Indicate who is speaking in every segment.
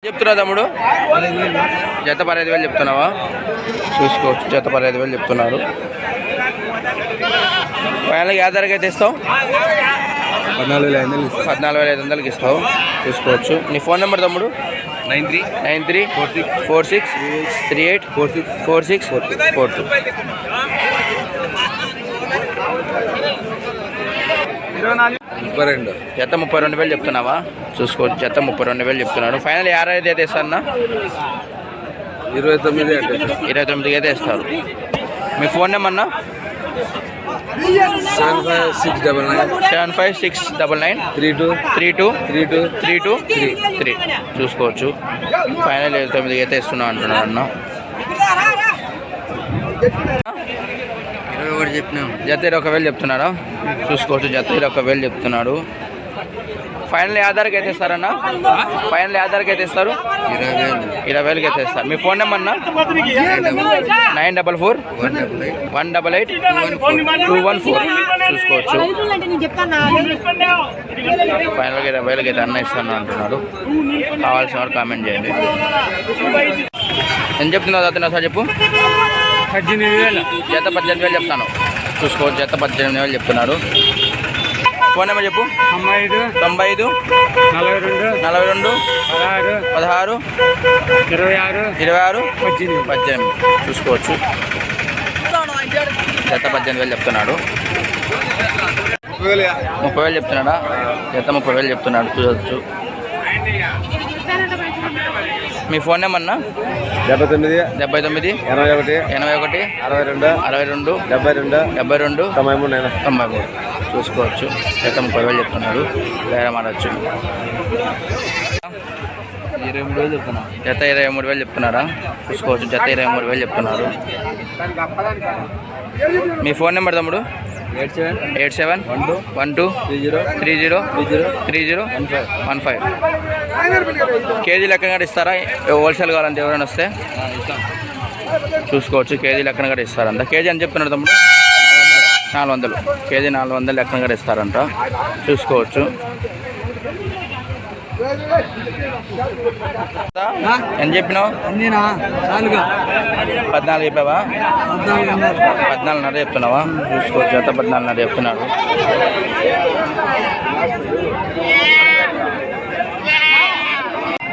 Speaker 1: చెప్తున్నావు తమ్ముడు? జత 15,000 చెప్తున్నావా? చూసుకోవచ్చు, జత 15,000 చెప్తున్నారు. ఫైనల్గా ఏ ధరకి అయితే ఇస్తావు? 14,500కి ఇస్తావు. చూసుకోవచ్చు. నీ ఫోన్ నెంబర్ తమ్ముడు? 9346384642. జత 32,000 చెప్తున్నావా? చూసుకోవచ్చు, జత 32,000 చెప్తున్నాడు. ఫైనల్ 50 అయితే ఇస్తా అన్న? 29కి అయితే ఇస్తారు. మీ ఫోన్ నెంబర్ అన్న? 756932323233. చూసుకోవచ్చు. ఫైనల్ 29కి అయితే ఇస్తున్నా అంటున్నాడు అన్న. జత 21,000 చెప్తున్నారా? చూసుకోవచ్చు, జత 21,000 చెప్తున్నాడు. ఫైనల్ ఆధార్కి అయితే ఇస్తారన్న? ఫైనల్ ఆధార్కి అయితే ఇస్తారు? 20,000కి అయితే ఇస్తారు. మీ ఫోన్ నెంబర్ అన్న? 9441882114. చూసుకోవచ్చు. ఫైనల్గా 20,000కి అయితే అన్న ఇస్తాను అంటున్నాడు. కావాల్సిన వారు కామెంట్ చేయండి. ఎంత చెప్తున్నావు అతను సార్ చెప్పు?
Speaker 2: 18,000.
Speaker 1: జత 18,000 చెప్తాను. చూసుకోవచ్చు, జత 18,000 చెప్తున్నాడు. ఫోన్ నెంబర్ చెప్పు? 95 42 16 26 18. చూసుకోవచ్చు, జత 18,000 చెప్తున్నాడు. 30,000 చెప్తున్నాడా? జత 30,000 చెప్తున్నాడు. చూడవచ్చు. మీ ఫోన్ నెంబర్ అన్న?
Speaker 2: 79
Speaker 1: 81
Speaker 2: 62
Speaker 1: 62
Speaker 2: 93.
Speaker 1: చూసుకోవచ్చు, జత 30,000 చెప్తున్నాడు. వేరే మాడచ్చు.
Speaker 2: 23,000 చెప్తున్నా.
Speaker 1: జత 23,000 చెప్తున్నారా? చూసుకోవచ్చు, జత 23,000 చెప్తున్నారు. మీ ఫోన్ నెంబర్ తమ్ముడు? 8712303015. కేజీ లెక్కన కూడా ఇస్తారా? హోల్సేల్ కావాలంటే ఎవరైనా వస్తే చూసుకోవచ్చు. కేజీ లెక్కన కూడా ఇస్తారంట. కేజీ అని చెప్తున్నాడు తమ్ముడు? 400. కేజీ 400 లెక్కన కూడా ఇస్తారంట. చూసుకోవచ్చు. ఎంత చెప్పినావు? 14 చెప్పావా? 14.5 చెప్తున్నావా? చూసుకోవచ్చు, జత 14.5 చెప్తున్నాడు.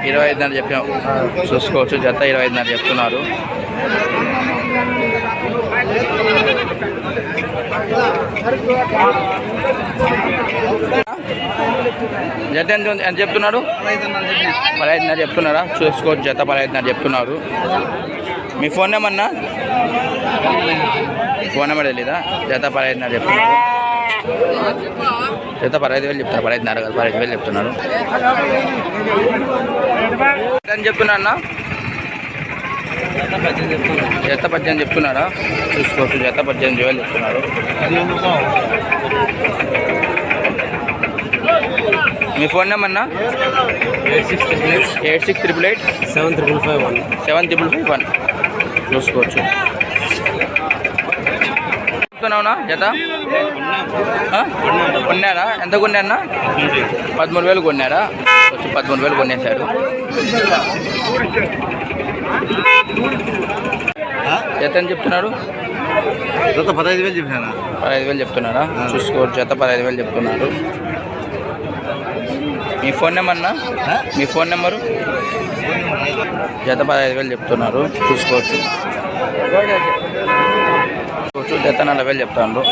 Speaker 1: ఇరవై 25.5 చెప్పాము. చూసుకోవచ్చు, జత 25.5 చెప్తున్నారు. జత ఎంత చెప్తున్నాడు? 15.5 చెప్తున్నారా? చూసుకోవచ్చు, జత 15.5 చెప్తున్నారు. మీ ఫోన్ నెంబర్ అన్నా? ఫోన్ నెంబర్ తెలీదా? జత 15.5 చెప్తున్నారు. జత 15,000 చెప్తున్నారు. 15.5 కాదు, 15,000 చెప్తున్నారు. ఎంత చెప్తున్నా అన్న? జత 18 చెప్తున్నారా? చూసుకోవచ్చు, జత 18,000 చెప్తున్నారు. మీ ఫోన్ నెంబర్ అన్న? 8688 7551. చూసుకోవచ్చు. చెప్తున్నావునా జత? కొన్నారా? ఎంత కొన్నారన్నా? 13,000 కొన్నారా? వచ్చి 13,000 కొనేశారు. జత అని చెప్తున్నారు?
Speaker 2: జత 15,000 చెప్పినా.
Speaker 1: 15,000 చెప్తున్నారా? చూసుకోవచ్చు, జత 15,000 చెప్తున్నారు. మీ ఫోన్ నెంబర్ అన్నా? మీ ఫోన్ నెంబరు? జత 15,000 చెప్తున్నారు. చూసుకోవచ్చు. జత 40,000 చెప్తాను.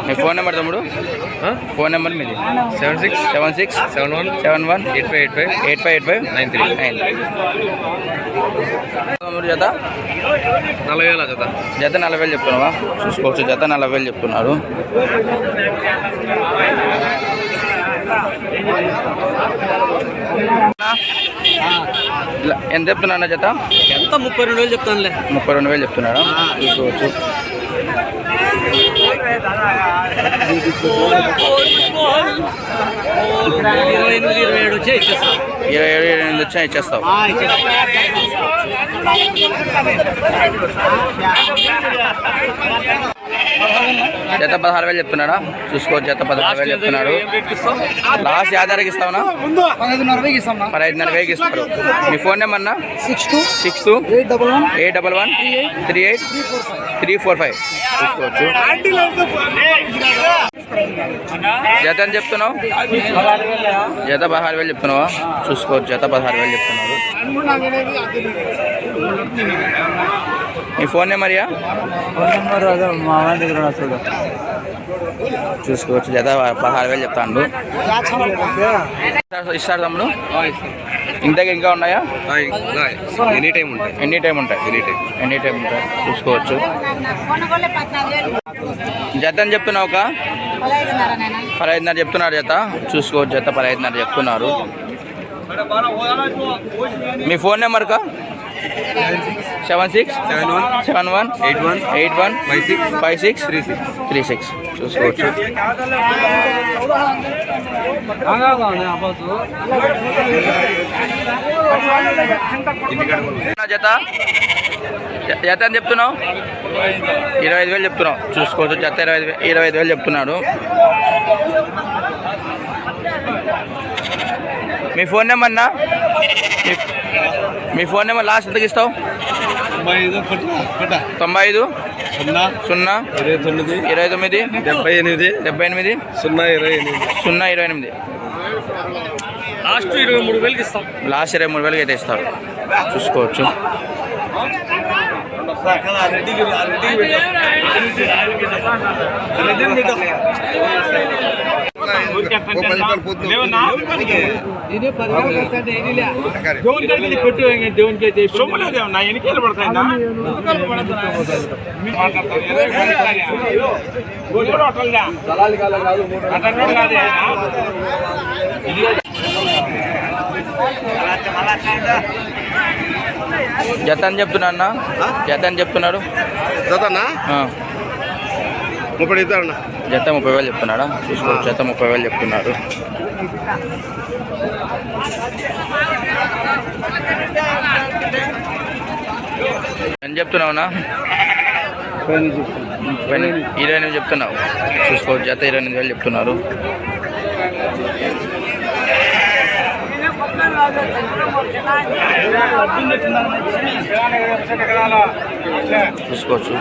Speaker 1: మీ ఫోన్ నెంబర్ తమ్ముడు? ఫోన్ నెంబర్ మీది? 7671858593. జత
Speaker 2: 40,000 జత.
Speaker 1: జత 40,000 చెప్తున్నావా? చూసుకోవచ్చు, జత 40,000 చెప్తున్నారు. ఎంత చెప్తున్నా జత?
Speaker 2: ఎంత? 32,000 చెప్తానులే.
Speaker 1: 32,000 చెప్తున్నారా? చూసుకోవచ్చు.
Speaker 2: 27 వచ్చి
Speaker 1: ఇచ్చేస్తావు. జత 16,000 చెప్తున్నాడా? చూసుకోవచ్చు, జత 16,000 చెప్తున్నాడు. లాస్ట్ యాదారికి ఇస్తావునా? 15,500 ఇస్తారు. మీ ఫోన్ నెంబర్ అన్న? 6281113835 చూసుకోవచ్చు. జత అని చెప్తున్నావు? జత 16,000 చెప్తున్నావా? చూసుకోవచ్చు, జత 16,000 చెప్తున్నారు. మీ ఫోన్ నెంబర్యా? చూసుకోవచ్చు, జత 16,000 చెప్తాను. ఇస్తారు తమ్ముడు? ఇంతగా ఇంకా ఉన్నాయా?
Speaker 2: ఎనీ టైం ఉంటాయి.
Speaker 1: ఎనీ టైం ఉంటాయి. చూసుకోవచ్చు. జత అని చెప్తున్నావు ఒక 15,500 చెప్తున్నారు జత. చూసుకోవచ్చు, జత 15,500 చెప్తున్నారు. మీ ఫోన్ నెంబర్ కా? 767181815636 చూసుకోవచ్చు. జత జత అని చెప్తున్నావు? 25,000 చెప్తున్నావు. చూసుకోవచ్చు, జత 25,000 చెప్తున్నాడు. మీ ఫోన్ నెంబర్ అన్నా? మీ ఫోన్ నెంబర్ లాస్ట్ ఎంతకి ఇస్తావు? 95 0 29 78 028.
Speaker 2: లాస్ట్ 23,000 ఇస్తాం.
Speaker 1: లాస్ట్ 23,000 అయితే ఇస్తారు. చూసుకోవచ్చు. జత అని చెప్తున్నా అన్న? జత అని చెప్తున్నాడు?
Speaker 2: జతనా 30 ఇస్తారన్నా.
Speaker 1: జత 30,000 చెప్తున్నాడా? చూసుకోవచ్చు, జత 30,000 చెప్తున్నారు. అని చెప్తున్నావునా? 28 చెప్తున్నావు. చూసుకోవచ్చు, జత 28,000 చెప్తున్నారు. చూసుకోవచ్చు.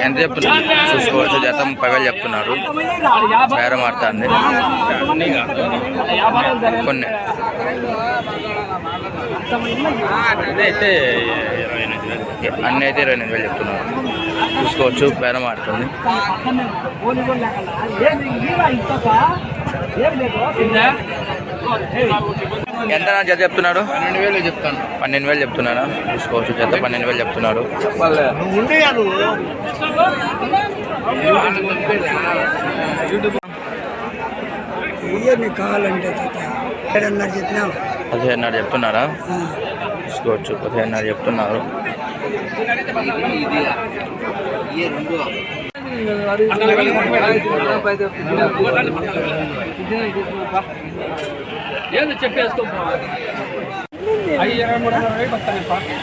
Speaker 1: ఎంత చెప్తున్నారు? చూసుకోవచ్చు, జత 30,000 చెప్తున్నారు. బేరం ఆడుతుంది కొన్ని. అన్నీ అయితే 28,000 చెప్తున్నారు. చూసుకోవచ్చు, బేరం ఆడుతుంది. ఎంత జత చెప్తున్నాడు?
Speaker 2: 12,000 చెప్తాను.
Speaker 1: 12,000 చెప్తున్నాడా? చూసుకోవచ్చు, జత 12,000 చెప్తున్నాడు.
Speaker 3: కావాలంటే
Speaker 1: 15,500 చెప్తున్నారా? చూసుకోవచ్చు, 15,500 చెప్తున్నారు.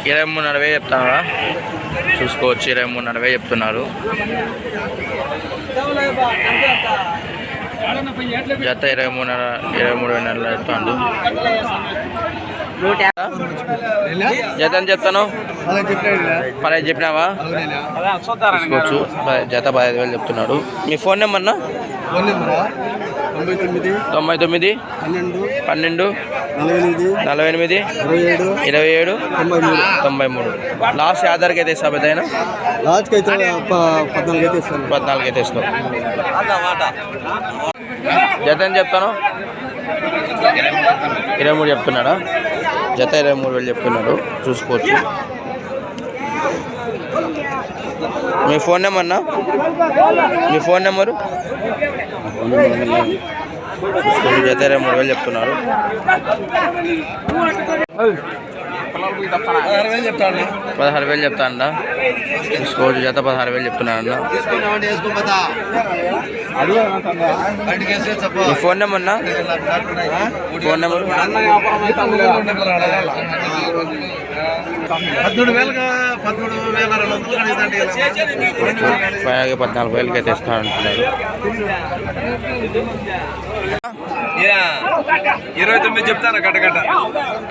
Speaker 1: ఇరవై 23,000 చెప్తున్నారా? చూసుకోవచ్చు, 23,000 చెప్తున్నారు. జత 23,000 చెప్తాడు. జత అని చెప్తాను? 15 చెప్పినావా? చూసుకోవచ్చు, జత 15,000 చెప్తున్నాడు. మీ ఫోన్ నెంబర్ అన్న? 99 12 48 27 93. లాస్ట్ ఆధార్కి అయితే ఇస్తా పెద్దయినా? 14 అయితే ఇస్తాం. జత అని చెప్తాను? 23 చెప్తున్నాడా? జత 23,000 చెప్తున్నాడు. చూసుకోవచ్చు. మీ ఫోన్ నెంబర్ అన్నా? మీ ఫోన్ నెంబరు? చూసుకోవచ్చు, జత 23,000 చెప్తున్నారు. 16,000 చెప్తానన్నా. చూసుకోవచ్చు, జత 16,000 చెప్తున్నానన్నా. మీ ఫోన్ నెంబర్ అన్నా? ఫోన్ నెంబర్ 14,000 అయితే ఇస్తా అంటున్నారు.
Speaker 2: 29 చెప్తాను కట్టకట్ట.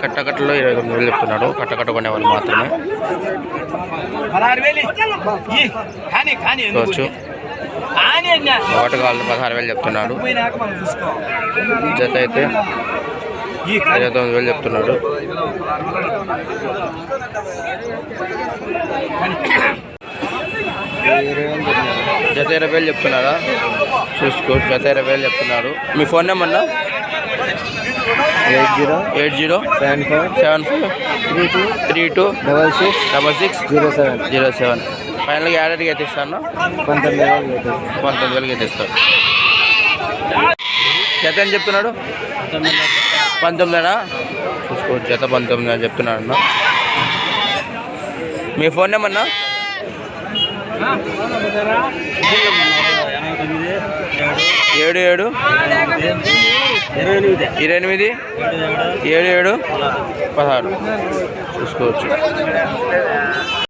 Speaker 1: కట్టకట్టలో 29,000 చెప్తున్నాడు. కట్టకట్ట కొనే వాళ్ళు మాత్రమే చూసుకోవచ్చు. ఒకటి కాళ్ళు 16,000 చెప్తున్నాడు. జత అయితే 29,000 చెప్తున్నాడు. జత 20,000 చెప్తున్నారా? చూసుకో, జత 20,000 చెప్తున్నారు. మీ ఫోన్ నెంబర్ అన్నా? 808032666607. ఫైనల్గా ఏడాదికి అయితే ఇస్తాను. 19,000 అయితే ఇస్తాడు. జత ఏం చెప్తున్నాడు? 19,000. చూసుకోవచ్చు, జత 19,000 చెప్తున్నాడు అన్న. మీ ఫోన్ నెంబర్ అన్నా? 77287716 చూసుకోవచ్చు.